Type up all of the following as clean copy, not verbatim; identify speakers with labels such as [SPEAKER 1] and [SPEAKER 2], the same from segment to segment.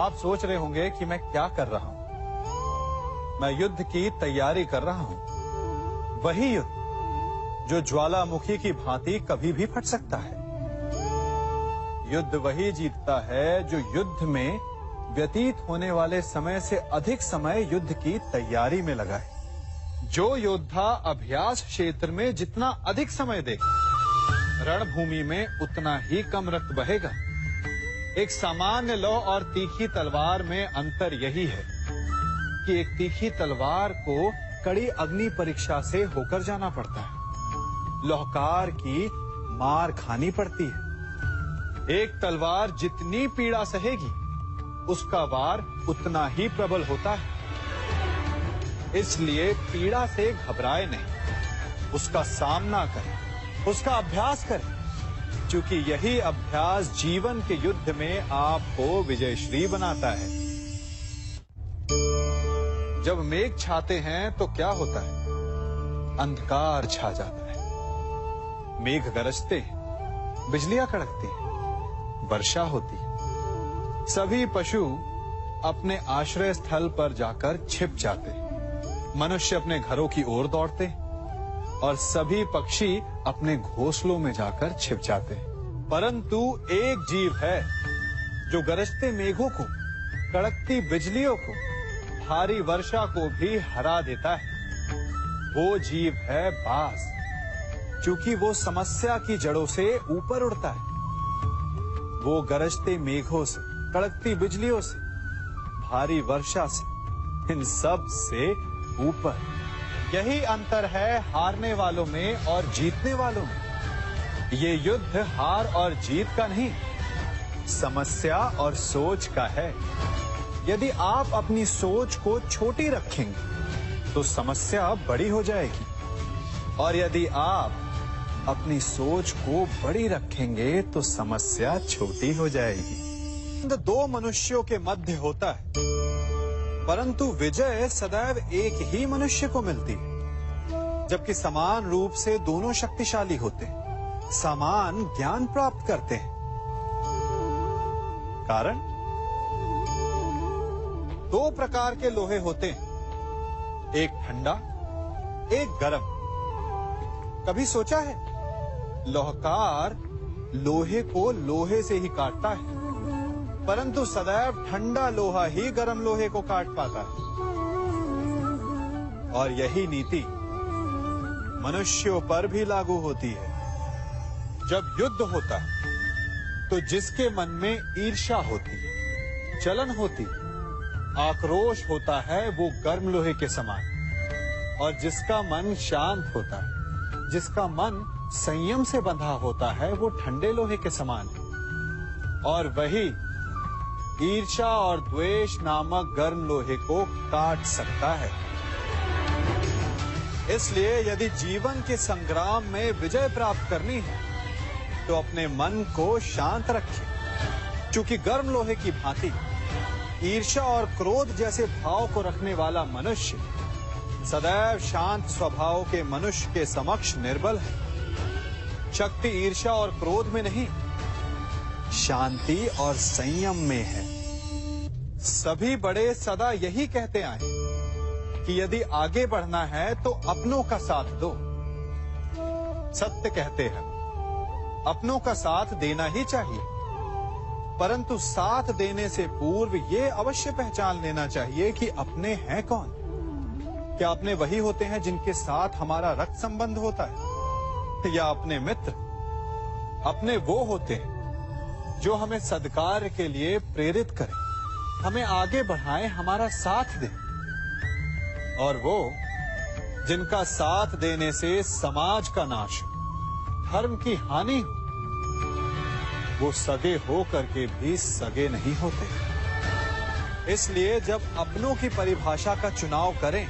[SPEAKER 1] आप सोच रहे होंगे कि मैं क्या कर रहा हूं। मैं युद्ध की तैयारी कर रहा हूं। वही युद्ध जो ज्वालामुखी की भांति कभी भी फट सकता है। युद्ध वही जीतता है जो युद्ध में व्यतीत होने वाले समय से अधिक समय युद्ध की तैयारी में लगाए। जो योद्धा अभ्यास क्षेत्र में जितना अधिक समय देगा, रणभूमि में उतना ही कम रक्त बहेगा। एक सामान्य लौ और तीखी तलवार में अंतर यही है कि एक तीखी तलवार को कड़ी अग्नि परीक्षा से होकर जाना पड़ता है। लौहकार की मार खानी पड़ती है। एक तलवार जितनी पीड़ा सहेगी, उसका वार उतना ही प्रबल होता है। इसलिए पीड़ा से घबराए नहीं, उसका सामना करें, उसका अभ्यास करें, क्योंकि यही अभ्यास जीवन के युद्ध में आपको विजयश्री बनाता है। जब मेघ छाते हैं तो क्या होता है? अंधकार छा जाता है। मेघ गरजते हैं, बिजलियां कड़कती हैं, वर्षा होती है। सभी पशु अपने आश्रय स्थल पर जाकर छिप जाते हैं। मनुष्य अपने घरों की ओर दौड़ते हैं और सभी पक्षी अपने घोंसलों में जाकर छिप जाते हैं। परंतु एक जीव है जो गरजते मेघों को, कड़कती बिजलियों को, भारी वर्षा को भी हरा देता है। वो जीव है बाज, क्योंकि वो समस्या की जड़ों से ऊपर उड़ता है। वो गरजते मेघों से, कड़कती बिजलियों से, भारी वर्षा से, इन सब से ऊपर। यही अंतर है हारने वालों में और जीतने वालों में। ये युद्ध हार और जीत का नहीं, समस्या और सोच का है। यदि आप अपनी सोच को छोटी रखेंगे तो समस्या बड़ी हो जाएगी, और यदि आप अपनी सोच को बड़ी रखेंगे तो समस्या छोटी हो जाएगी। दो मनुष्यों के मध्य होता है, परंतु विजय सदैव एक ही मनुष्य को मिलती है। जबकि समान रूप से दोनों शक्तिशाली होते हैं, समान ज्ञान प्राप्त करते हैं। कारण, दो प्रकार के लोहे होते हैं, एक ठंडा, एक गर्म। कभी सोचा है? लोहकार लोहे को लोहे से ही काटता है, परंतु सदैव ठंडा लोहा ही गर्म लोहे को काट पाता है। और यही नीति मनुष्यों पर भी लागू होती है। जब युद्ध होता है तो जिसके मन में ईर्ष्या होती है, जलन होती है, आक्रोश होता है, वो गर्म लोहे के समान। और जिसका मन शांत होता है, जिसका मन संयम से बंधा होता है, वो ठंडे लोहे के समान है। और वही ईर्ष्या और द्वेष नामक गर्म लोहे को काट सकता है। इसलिए यदि जीवन के संग्राम में विजय प्राप्त करनी है तो अपने मन को शांत रखें, क्योंकि गर्म लोहे की भांति ईर्ष्या और क्रोध जैसे भाव को रखने वाला मनुष्य सदैव शांत स्वभाव के मनुष्य के समक्ष निर्बल है। शक्ति ईर्ष्या और क्रोध में नहीं, शांति और संयम में है। सभी बड़े सदा यही कहते आए कि यदि आगे बढ़ना है तो अपनों का साथ दो। सत्य कहते हैं, अपनों का साथ देना ही चाहिए, परंतु साथ देने से पूर्व ये अवश्य पहचान लेना चाहिए कि अपने हैं कौन। क्या अपने वही होते हैं जिनके साथ हमारा रक्त संबंध होता है, या अपने मित्र? अपने वो होते हैं जो हमें सद्कार्य के लिए प्रेरित करें, हमें आगे बढ़ाएं, हमारा साथ दें। और वो जिनका साथ देने से समाज का नाश, धर्म की हानि हो, वो सगे हो करके भी सगे नहीं होते। इसलिए जब अपनों की परिभाषा का चुनाव करें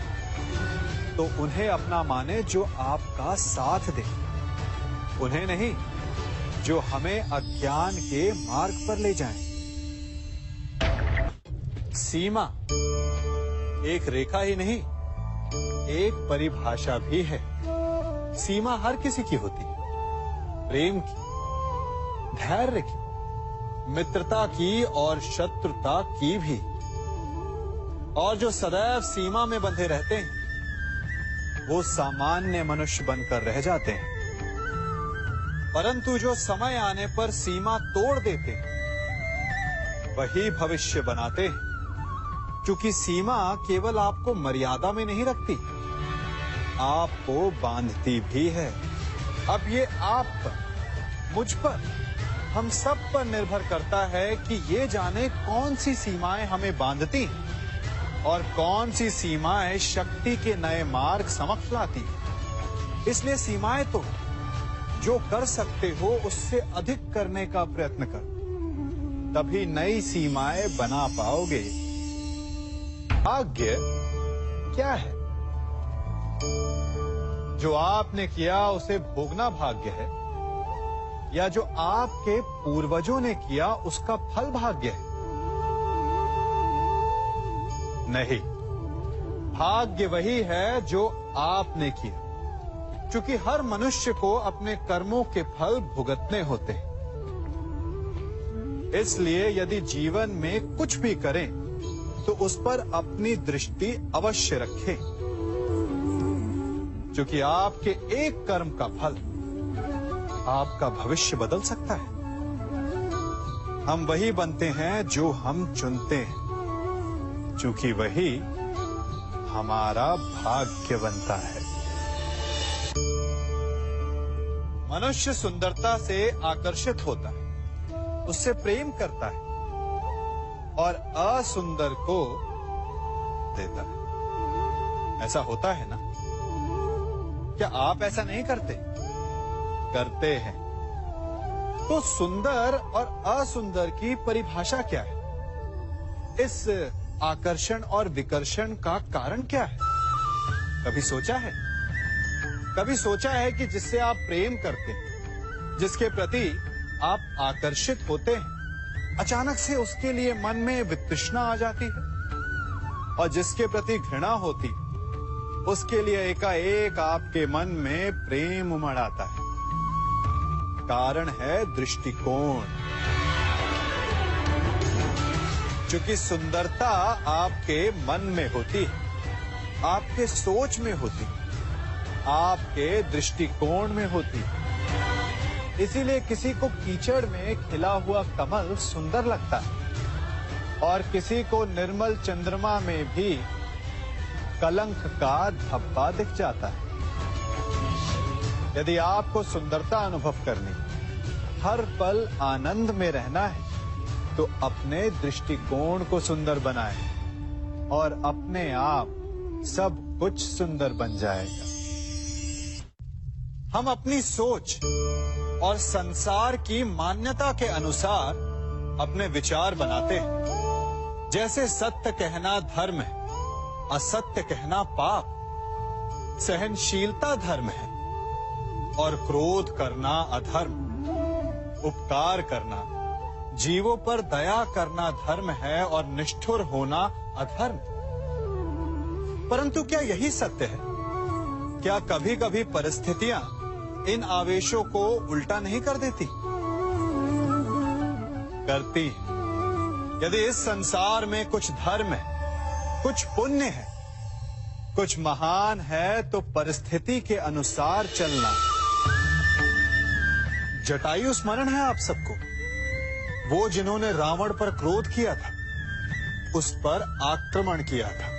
[SPEAKER 1] तो उन्हें अपना माने जो आपका साथ दे, उन्हें नहीं जो हमें अज्ञान के मार्ग पर ले जाएं। सीमा एक रेखा ही नहीं, एक परिभाषा भी है। सीमा हर किसी की होती है, प्रेम की, धैर्य की, मित्रता की और शत्रुता की भी। और जो सदैव सीमा में बंधे रहते हैं वो सामान्य मनुष्य बनकर रह जाते हैं, परंतु जो समय आने पर सीमा तोड़ देते हैं वही भविष्य बनाते हैं, क्योंकि सीमा केवल आपको मर्यादा में नहीं रखती, आपको बांधती भी है। अब ये आप पर, मुझ पर, हम सब पर निर्भर करता है कि ये जाने कौन सी सीमाएं हमें बांधती हैं और कौन सी सीमाएं शक्ति के नए मार्ग समक्ष लाती हैं। इसलिए सीमाएं तो जो कर सकते हो उससे अधिक करने का प्रयत्न करो, तभी नई सीमाएं बना पाओगे। भाग्य क्या है? जो आपने किया उसे भोगना भाग्य है, या जो आपके पूर्वजों ने किया उसका फल भाग्य है? नहीं, भाग्य वही है जो आपने किया, क्योंकि हर मनुष्य को अपने कर्मों के फल भुगतने होते हैं। इसलिए यदि जीवन में कुछ भी करें तो उस पर अपनी दृष्टि अवश्य रखें, क्योंकि आपके एक कर्म का फल आपका भविष्य बदल सकता है। हम वही बनते हैं जो हम चुनते हैं, क्योंकि वही हमारा भाग्य बनता है। मनुष्य सुंदरता से आकर्षित होता है, उससे प्रेम करता है और असुंदर को देता है। ऐसा होता है ना? क्या आप ऐसा नहीं करते? करते हैं। तो सुंदर और असुंदर की परिभाषा क्या है? इस आकर्षण और विकर्षण का कारण क्या है? कभी सोचा है? कभी सोचा है कि जिससे आप प्रेम करते हैं, जिसके प्रति आप आकर्षित होते हैं, अचानक से उसके लिए मन में वितृष्णा आ जाती है, और जिसके प्रति घृणा होती है उसके लिए एकाएक आपके मन में प्रेम उमड़ आता है। कारण है दृष्टिकोण। क्योंकि सुंदरता आपके मन में होती है, आपके सोच में होती है, आपके दृष्टिकोण में होती है। इसीलिए किसी को कीचड़ में खिला हुआ कमल सुंदर लगता है और किसी को निर्मल चंद्रमा में भी कलंक का धब्बा दिख जाता है। यदि आपको सुंदरता अनुभव करनी, हर पल आनंद में रहना है, तो अपने दृष्टिकोण को सुंदर बनाएं और अपने आप सब कुछ सुंदर बन जाएगा। हम अपनी सोच और संसार की मान्यता के अनुसार अपने विचार बनाते हैं। जैसे सत्य कहना धर्म है, असत्य कहना पाप, सहनशीलता धर्म है और क्रोध करना अधर्म, उपकार करना, जीवों पर दया करना धर्म है और निष्ठुर होना अधर्म। परंतु क्या यही सत्य है? क्या कभी कभी परिस्थितियां इन आवेशों को उल्टा नहीं कर देती? करती हैं। यदि इस संसार में कुछ धर्म है, कुछ पुण्य है, कुछ महान है, तो परिस्थिति के अनुसार चलना। जटायु स्मरण है आप सबको, वो जिन्होंने रावण पर क्रोध किया था, उस पर आक्रमण किया था।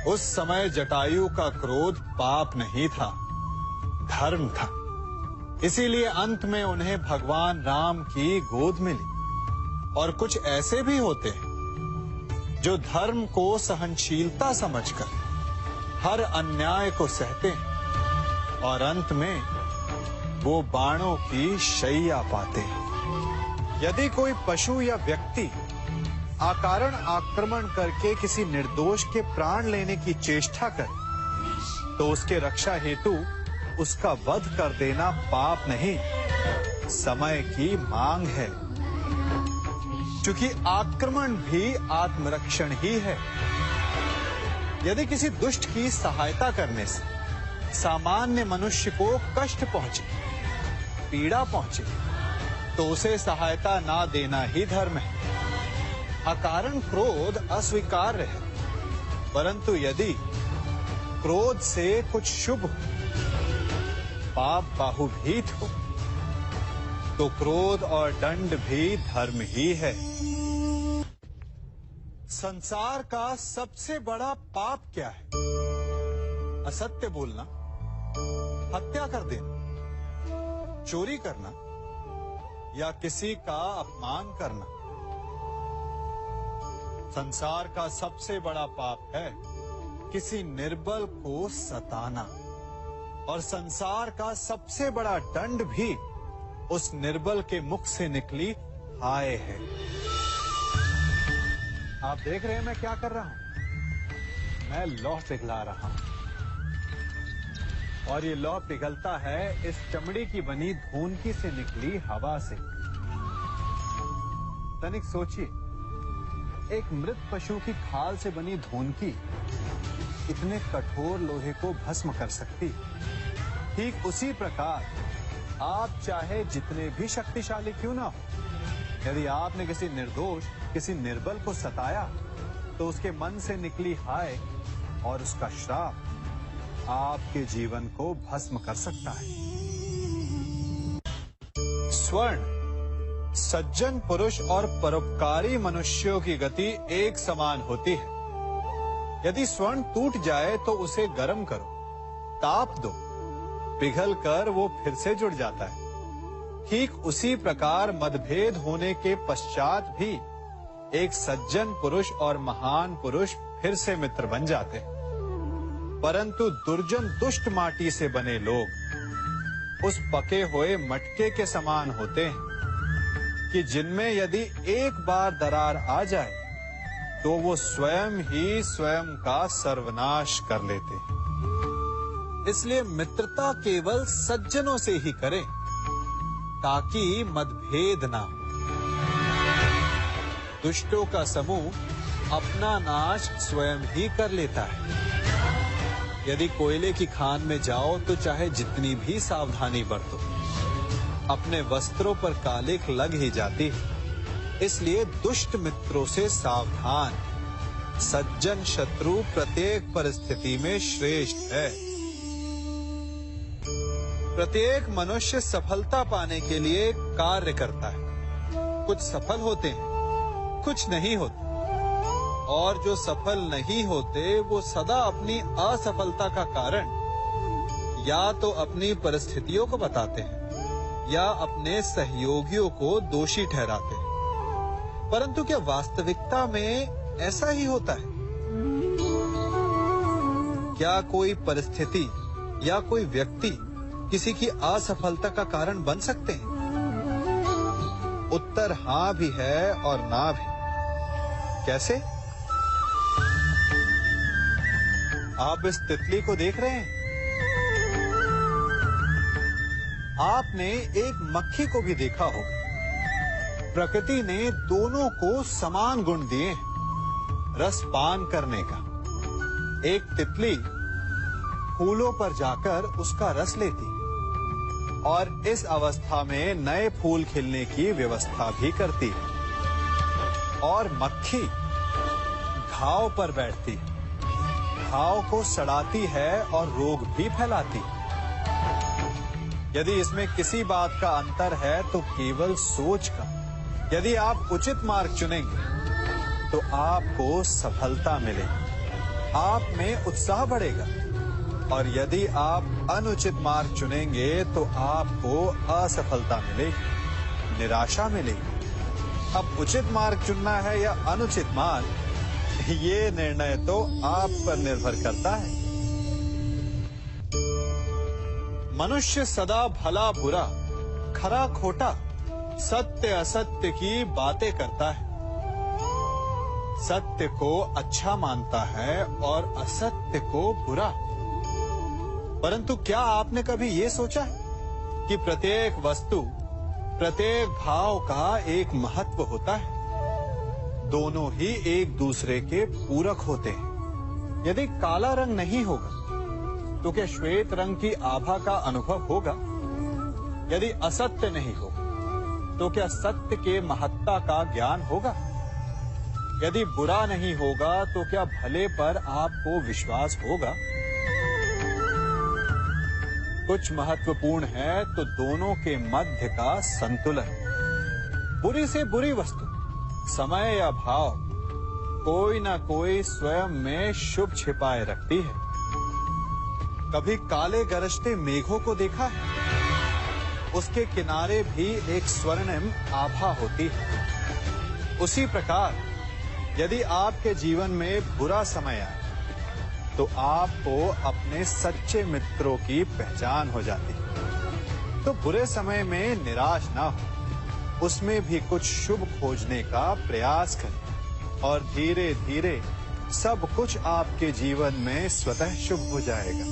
[SPEAKER 1] उस समय जटायु का क्रोध पाप नहीं था, धर्म था। इसीलिए अंत में उन्हें भगवान राम की गोद मिली। और कुछ ऐसे भी होते हैं जो धर्म को सहनशीलता समझकर हर अन्याय को सहते हैं और अंत में वो बाणों की शैया पाते हैं। यदि कोई पशु या व्यक्ति अकारण आक्रमण करके किसी निर्दोष के प्राण लेने की चेष्टा करे, तो उसके रक्षा हेतु उसका वध कर देना पाप नहीं, समय की मांग है। क्योंकि आक्रमण भी आत्मरक्षण ही है। यदि किसी दुष्ट की सहायता करने से सामान्य मनुष्य को कष्ट पहुंचे, पीड़ा पहुंचे, तो उसे सहायता ना देना ही धर्म है। अकारण क्रोध अस्वीकार्य है, परंतु यदि क्रोध से कुछ शुभ हो, पाप बाहुभीत हो, तो क्रोध और दंड भी धर्म ही है। संसार का सबसे बड़ा पाप क्या है? असत्य बोलना, हत्या कर देना, चोरी करना या किसी का अपमान करना। संसार का सबसे बड़ा पाप है किसी निर्बल को सताना, और संसार का सबसे बड़ा दंड भी उस निर्बल के मुख से निकली हाय है। आप देख रहे हैं मैं क्या कर रहा हूं? मैं लौह पिघला रहा हूं, और ये लौह पिघलता है इस चमड़ी की बनी धूनकी से निकली हवा से। तनिक सोचिए, एक मृत पशु की खाल से बनी धूनकी इतने कठोर लोहे को भस्म कर सकती। ठीक उसी प्रकार आप चाहे जितने भी शक्तिशाली क्यों ना हो, यदि आपने किसी निर्दोष, किसी निर्बल को सताया, तो उसके मन से निकली हाय और उसका श्राप आपके जीवन को भस्म कर सकता है। स्वर्ण सज्जन पुरुष और परोपकारी मनुष्यों की गति एक समान होती है। यदि स्वर्ण टूट जाए तो उसे गर्म करो, ताप दो, पिघल कर वो फिर से जुड़ जाता है। ठीक उसी प्रकार मतभेद होने के पश्चात भी एक सज्जन पुरुष और महान पुरुष फिर से मित्र बन जाते हैं। परंतु दुर्जन दुष्ट माटी से बने लोग उस पके हुए मटके के समान होते हैं कि जिनमें यदि एक बार दरार आ जाए तो वो स्वयं ही स्वयं का सर्वनाश कर लेते हैं। इसलिए मित्रता केवल सज्जनों से ही करें ताकि मतभेद ना हो। दुष्टों का समूह अपना नाश स्वयं ही कर लेता है। यदि कोयले की खान में जाओ तो चाहे जितनी भी सावधानी बरतो, अपने वस्त्रों पर कालिख लग ही जाती है। इसलिए दुष्ट मित्रों से सावधान। सज्जन शत्रु प्रत्येक परिस्थिति में श्रेष्ठ है। प्रत्येक मनुष्य सफलता पाने के लिए कार्य करता है। कुछ सफल होते हैं, कुछ नहीं होते, और जो सफल नहीं होते वो सदा अपनी असफलता का कारण या तो अपनी परिस्थितियों को बताते हैं या अपने सहयोगियों को दोषी ठहराते हैं। परंतु क्या वास्तविकता में ऐसा ही होता है? क्या कोई परिस्थिति या कोई व्यक्ति किसी की असफलता का कारण बन सकते हैं? उत्तर हाँ भी है और ना भी। कैसे? आप इस तितली को देख रहे हैं? आपने एक मक्खी को भी देखा होगा। प्रकृति ने दोनों को समान गुण दिए हैं रस पान करने का। एक तितली फूलों पर जाकर उसका रस लेती और इस अवस्था में नए फूल खिलने की व्यवस्था भी करती है, और मक्खी घाव पर बैठती है, घाव को सड़ाती है और रोग भी फैलाती है। यदि इसमें किसी बात का अंतर है तो केवल सोच का। यदि आप उचित मार्ग चुनेंगे तो आपको सफलता मिलेगी, आप में उत्साह बढ़ेगा, और यदि आप अनुचित मार्ग चुनेंगे तो आपको असफलता मिलेगी, निराशा मिलेगी। अब उचित मार्ग चुनना है या अनुचित मार्ग, ये निर्णय तो आप पर निर्भर करता है। मनुष्य सदा भला बुरा, खरा खोटा, सत्य असत्य की बातें करता है। सत्य को अच्छा मानता है और असत्य को बुरा। परंतु क्या आपने कभी ये सोचा है कि प्रत्येक वस्तु, प्रत्येक भाव का एक महत्व होता है? दोनों ही एक दूसरे के पूरक होते हैं। यदि काला रंग नहीं होगा तो क्या श्वेत रंग की आभा का अनुभव होगा? यदि असत्य नहीं होगा तो क्या सत्य के महत्ता का ज्ञान होगा? यदि बुरा नहीं होगा तो क्या भले पर आपको विश्वास होगा? कुछ महत्वपूर्ण है तो दोनों के मध्य का संतुलन। बुरी से बुरी वस्तु, समय या भाव, कोई ना कोई स्वयं में शुभ छिपाए रखती है। कभी काले गरजते मेघों को देखा है? उसके किनारे भी एक स्वर्णिम आभा होती है। उसी प्रकार यदि आपके जीवन में बुरा समय आए तो आपको अपने सच्चे मित्रों की पहचान हो जाती है। तो बुरे समय में निराश ना हो, उसमें भी कुछ शुभ खोजने का प्रयास करें और धीरे धीरे सब कुछ आपके जीवन में स्वतः शुभ हो जाएगा।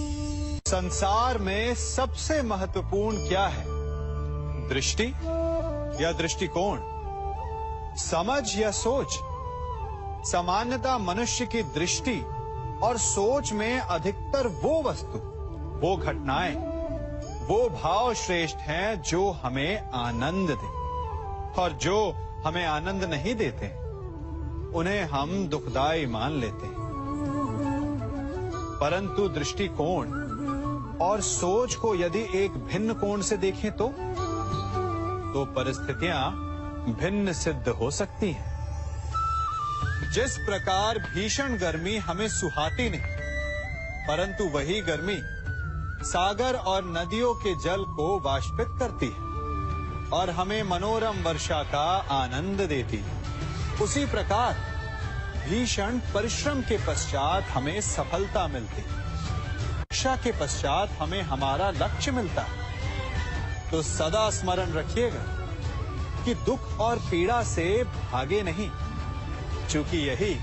[SPEAKER 1] संसार में सबसे महत्वपूर्ण क्या है? दृष्टि या दृष्टिकोण, समझ या सोच? सामान्यतः मनुष्य की दृष्टि और सोच में अधिकतर वो वस्तु, वो घटनाएं, वो भाव श्रेष्ठ हैं जो हमें आनंद दे, और जो हमें आनंद नहीं देते उन्हें हम दुखदाई मान लेते हैं। परंतु दृष्टिकोण और सोच को यदि एक भिन्न कोण से देखें तो परिस्थितियां भिन्न सिद्ध हो सकती हैं। जिस प्रकार भीषण गर्मी हमें सुहाती नहीं, परंतु वही गर्मी सागर और नदियों के जल को वाष्पित करती है और हमें मनोरम वर्षा का आनंद देती है, उसी प्रकार भीषण परिश्रम के पश्चात हमें सफलता मिलती है। वर्षा के पश्चात हमें हमारा लक्ष्य मिलता है। तो सदा स्मरण रखिएगा कि दुख और पीड़ा से भागे नहीं, क्योंकि यही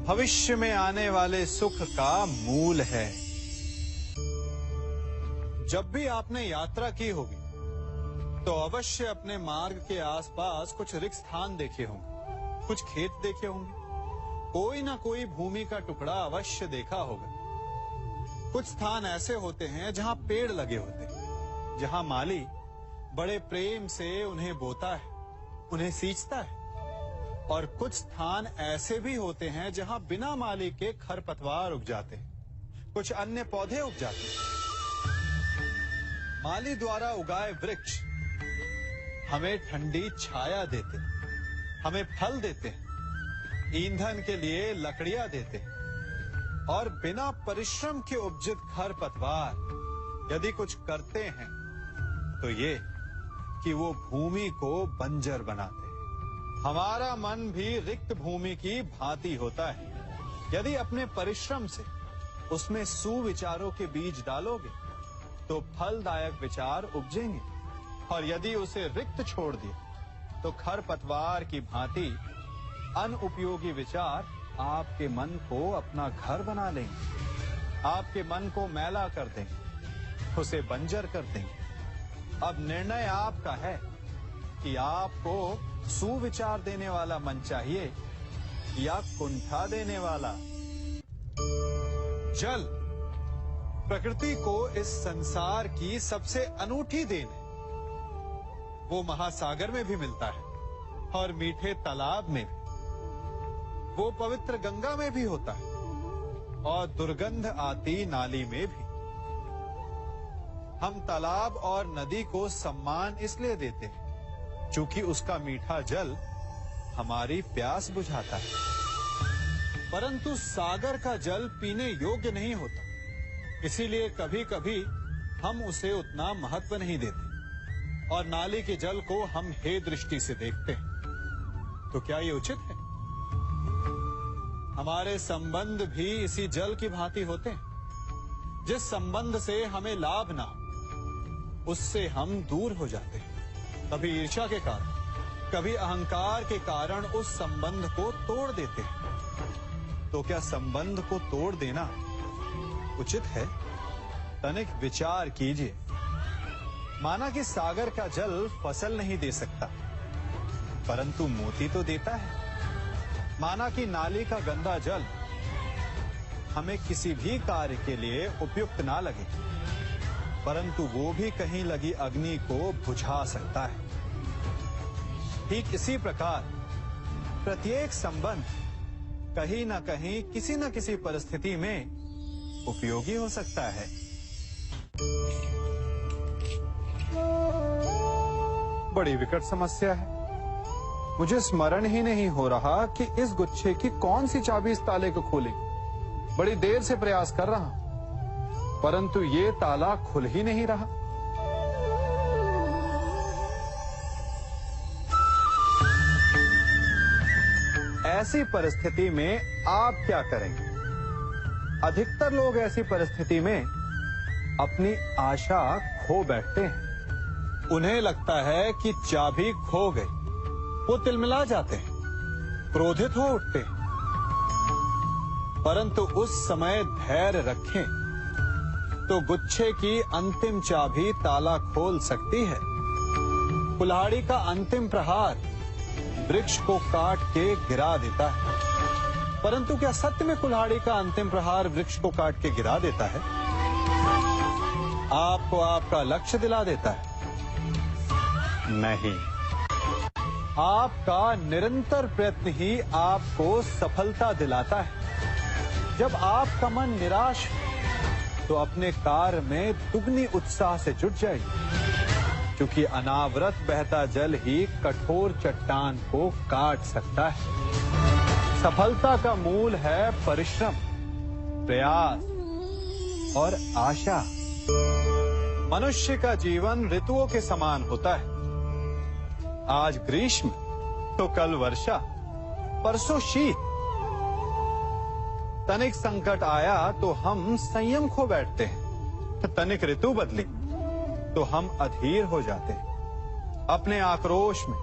[SPEAKER 1] भविष्य में आने वाले सुख का मूल है। जब भी आपने यात्रा की होगी तो अवश्य अपने मार्ग के आसपास कुछ रिक्त स्थान देखे होंगे, कुछ खेत देखे होंगे, कोई ना कोई भूमि का टुकड़ा अवश्य देखा होगा। कुछ स्थान ऐसे होते हैं जहां पेड़ लगे होते हैं, जहां माली बड़े प्रेम से उन्हें बोता है, उन्हें सींचता है। और कुछ स्थान ऐसे भी होते हैं जहां बिना माली के खरपतवार उग जाते हैं, कुछ अन्य पौधे उग जाते हैं। माली द्वारा उगाए वृक्ष हमें ठंडी छाया देते हैं, हमें फल देते हैं, ईंधन के लिए लकड़ियां देते हैं। और बिना परिश्रम के उपजित खरपतवार यदि कुछ करते हैं तो ये कि वो भूमि को बंजर बनाते हैं। हमारा मन भी रिक्त भूमि की भांति होता है। यदि अपने परिश्रम से उसमें सुविचारों के बीज डालोगे तो फलदायक विचार उपजेंगे, और यदि उसे रिक्त छोड़ दिया तो खरपतवार की भांति अनुपयोगी विचार आपके मन को अपना घर बना लेंगे, आपके मन को मैला कर देंगे, उसे बंजर कर देंगे। अब निर्णय आपका है कि आपको सुविचार देने वाला मन चाहिए या कुंठा देने वाला। जल प्रकृति को इस संसार की सबसे अनूठी देन है। वो महासागर में भी मिलता है और मीठे तालाब में भी, वो पवित्र गंगा में भी होता है और दुर्गंध आती नाली में भी। हम तालाब और नदी को सम्मान इसलिए देते हैं क्योंकि उसका मीठा जल हमारी प्यास बुझाता है। परंतु सागर का जल पीने योग्य नहीं होता, इसीलिए कभी कभी हम उसे उतना महत्व नहीं देते और नाली के जल को हम हे दृष्टि से देखते हैं। तो क्या ये उचित है? हमारे संबंध भी इसी जल की भांति होते हैं। जिस संबंध से हमें लाभ ना हो उससे हम दूर हो जाते हैं। कभी ईर्ष्या के कारण, कभी अहंकार के कारण उस संबंध को तोड़ देते हैं। तो क्या संबंध को तोड़ देना उचित है? तनिक विचार कीजिए। माना कि सागर का जल फसल नहीं दे सकता, परंतु मोती तो देता है। माना कि नाली का गंदा जल हमें किसी भी कार्य के लिए उपयुक्त ना लगे, परंतु वो भी कहीं लगी अग्नि को बुझा सकता है। ठीक इसी प्रकार प्रत्येक संबंध कहीं ना कहीं किसी न किसी परिस्थिति में उपयोगी हो सकता है। बड़ी विकट समस्या है। मुझे स्मरण ही नहीं हो रहा कि इस गुच्छे की कौन सी चाबी इस ताले को खोलेगी। बड़ी देर से प्रयास कर रहा हूं, परंतु ये ताला खुल ही नहीं रहा। ऐसी परिस्थिति में आप क्या करेंगे? अधिकतर लोग ऐसी परिस्थिति में अपनी आशा खो बैठते हैं। उन्हें लगता है कि चाबी खो गई। वो तिलमिला जाते हैं, क्रोधित हो उठते हैं। परंतु उस समय धैर्य रखें तो गुच्छे की अंतिम चाबी ताला खोल सकती है। कुल्हाड़ी का अंतिम प्रहार वृक्ष को काट के गिरा देता है, परंतु क्या सत्य में कुल्हाड़ी का अंतिम प्रहार वृक्ष को काट के गिरा देता है? आपको आपका लक्ष्य दिला देता है? नहीं, आपका निरंतर प्रयत्न ही आपको सफलता दिलाता है। जब आपका मन निराश हो तो अपने कार्य में दुगनी उत्साह से जुट जाइए, क्योंकि अनावरत बहता जल ही कठोर चट्टान को काट सकता है। सफलता का मूल है परिश्रम, प्रयास और आशा। मनुष्य का जीवन ऋतुओं के समान होता है। आज ग्रीष्म तो कल वर्षा, परसों शीत। तनिक संकट आया तो हम संयम खो बैठते हैं। तनिक ऋतु बदली तो हम अधीर हो जाते हैं। अपने आक्रोश में,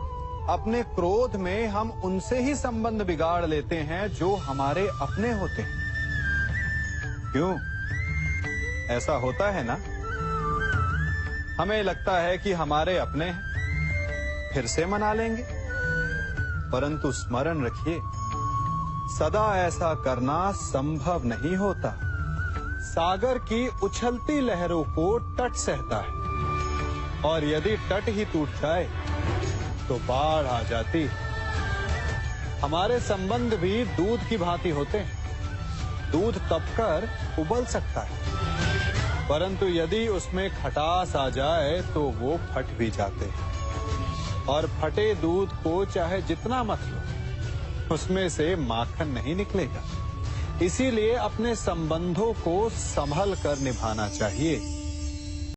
[SPEAKER 1] अपने क्रोध में हम उनसे ही संबंध बिगाड़ लेते हैं जो हमारे अपने होते हैं। क्यों ऐसा होता है ना? हमें लगता है कि हमारे अपने हैं, फिर से मना लेंगे, परंतु स्मरण रखिए, सदा ऐसा करना संभव नहीं होता। सागर की उछलती लहरों को तट सहता है, और यदि तट ही टूट जाए तो बाढ़ आ जाती है। हमारे संबंध भी दूध की भांति होते हैं। दूध तपकर उबल सकता है, परंतु यदि उसमें खटास आ जाए तो वो फट भी जाते हैं। और फटे दूध को चाहे जितना मत लो, उसमें से माखन नहीं निकलेगा। इसीलिए अपने संबंधों को संभल कर निभाना चाहिए।